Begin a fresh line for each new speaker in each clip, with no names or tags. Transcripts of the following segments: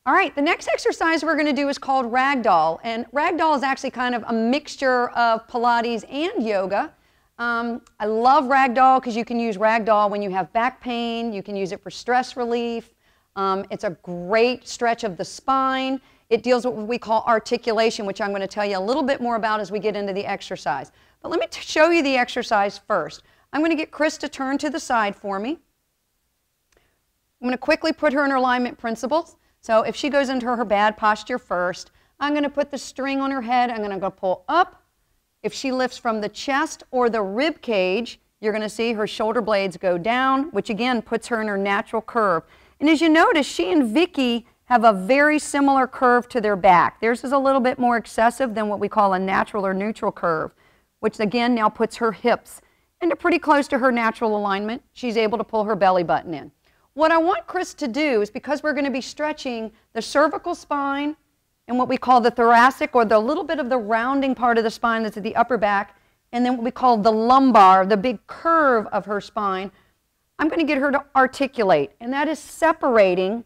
All right, the next exercise we're going to do is called ragdoll. And ragdoll is actually kind of a mixture of Pilates and yoga. I love ragdoll because you can use ragdoll when you have back pain. You can use it for stress relief. It's a great stretch of the spine. It deals with what we call articulation, which I'm going to tell you a little bit more about as we get into the exercise. But let me show you the exercise first. I'm going to get Chris to turn to the side for me. I'm going to quickly put her in her alignment principles. So if she goes into her bad posture first, I'm going to put the string on her head. I'm going to go pull up. If she lifts from the chest or the rib cage, you're going to see her shoulder blades go down, which again puts her in her natural curve. And as you notice, she and Vicky have a very similar curve to their back. Theirs is a little bit more excessive than what we call a natural or neutral curve, which again now puts her hips into pretty close to her natural alignment. She's able to pull her belly button in. What I want Chris to do is, because we're going to be stretching the cervical spine and what we call the thoracic, or the little bit of the rounding part of the spine that's at the upper back, and then what we call the lumbar, the big curve of her spine, I'm going to get her to articulate, and that is separating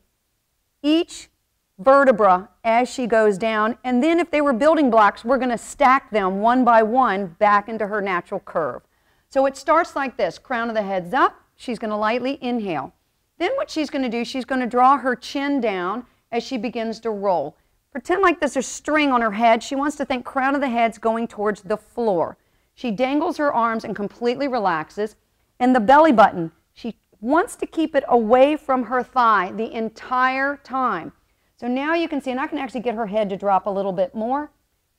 each vertebra as she goes down, and then if they were building blocks, we're going to stack them one by one back into her natural curve. So it starts like this: crown of the head's up, she's going to lightly inhale. Then what she's going to do, she's going to draw her chin down as she begins to roll. Pretend like there's a string on her head. She wants to think crown of the head's going towards the floor. She dangles her arms and completely relaxes. And the belly button, she wants to keep it away from her thigh the entire time. So now you can see, and I can actually get her head to drop a little bit more.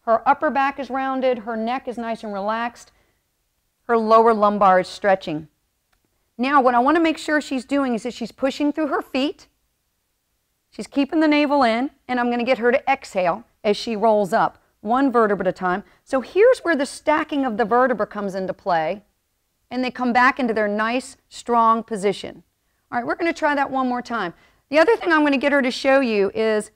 Her upper back is rounded, her neck is nice and relaxed, her lower lumbar is stretching. Now what I want to make sure she's doing is that she's pushing through her feet, she's keeping the navel in, and I'm going to get her to exhale as she rolls up, one vertebra at a time. So here's where the stacking of the vertebra comes into play, and they come back into their nice, strong position. All right, we're going to try that one more time. The other thing I'm going to get her to show you is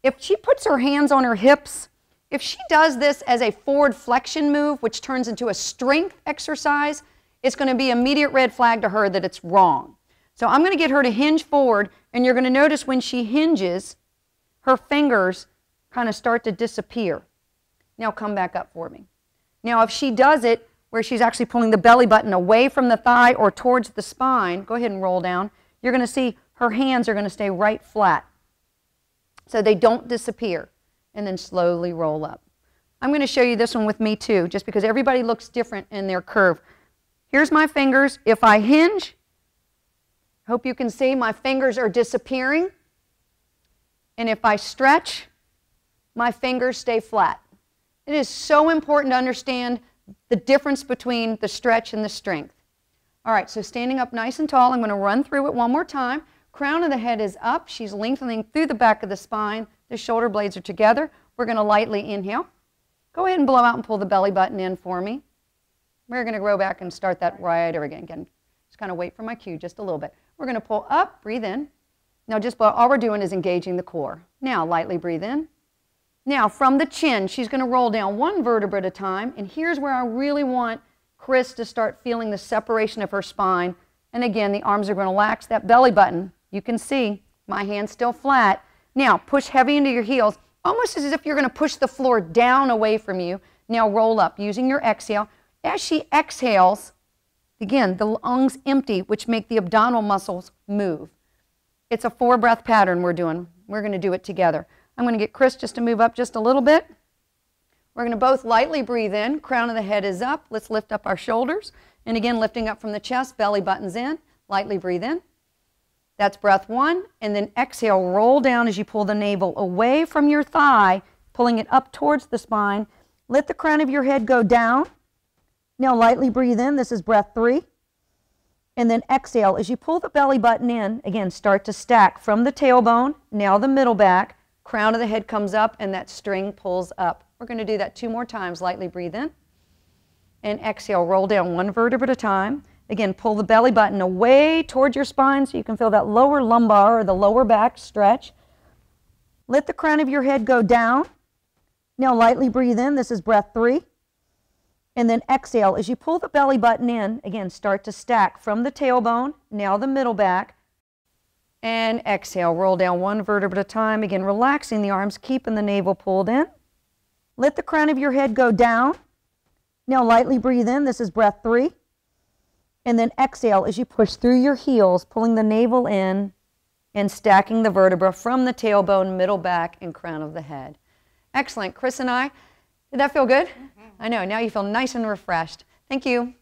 if she puts her hands on her hips, if she does this as a forward flexion move, which turns into a strength exercise, it's going to be an immediate red flag to her that it's wrong. So I'm going to get her to hinge forward, and you're going to notice when she hinges, her fingers kind of start to disappear. Now come back up for me. Now if she does it where she's actually pulling the belly button away from the thigh or towards the spine, go ahead and roll down, you're going to see her hands are going to stay right flat so they don't disappear, and then slowly roll up. I'm going to show you this one with me too, just because everybody looks different in their curve. Here's my fingers. If I hinge, hope you can see my fingers are disappearing. And if I stretch, my fingers stay flat. It is so important to understand the difference between the stretch and the strength. All right, so standing up nice and tall, I'm going to run through it one more time. Crown of the head is up. She's lengthening through the back of the spine. The shoulder blades are together. We're going to lightly inhale. Go ahead and blow out and pull the belly button in for me. We're going to go back and start that right over again. Just kind of wait for my cue just a little bit. We're going to pull up, breathe in. Now just blow. All we're doing is engaging the core. Now lightly breathe in. Now from the chin, she's going to roll down one vertebra at a time. And here's where I really want Chris to start feeling the separation of her spine. And again, the arms are going to relax. That belly button, you can see my hand's still flat. Now push heavy into your heels, almost as if you're going to push the floor down away from you. Now roll up using your exhale. As she exhales, again, the lungs empty, which make the abdominal muscles move. It's a 4-breath pattern we're doing. We're going to do it together. I'm going to get Chris just to move up just a little bit. We're going to both lightly breathe in. Crown of the head is up. Let's lift up our shoulders. And again, lifting up from the chest, belly button's in. Lightly breathe in. That's breath 1. And then exhale, roll down as you pull the navel away from your thigh, pulling it up towards the spine. Let the crown of your head go down. Now lightly breathe in. This is breath 3. And then exhale as you pull the belly button in. Again, start to stack from the tailbone, now the middle back. Crown of the head comes up and that string pulls up. We're going to do that 2 more times. Lightly breathe in. And exhale, roll down one vertebra at a time. Again, pull the belly button away towards your spine so you can feel that lower lumbar or the lower back stretch. Let the crown of your head go down. Now lightly breathe in. This is breath 3. And then exhale as you pull the belly button in. Again, start to stack from the tailbone, now the middle back. And exhale, roll down one vertebra at a time. Again, relaxing the arms, keeping the navel pulled in. Let the crown of your head go down. Now lightly breathe in. This is breath 3. And then exhale as you push through your heels, pulling the navel in and stacking the vertebra from the tailbone, middle back, and crown of the head. Excellent. Chris and I, did that feel good? I know. Now you feel nice and refreshed. Thank you.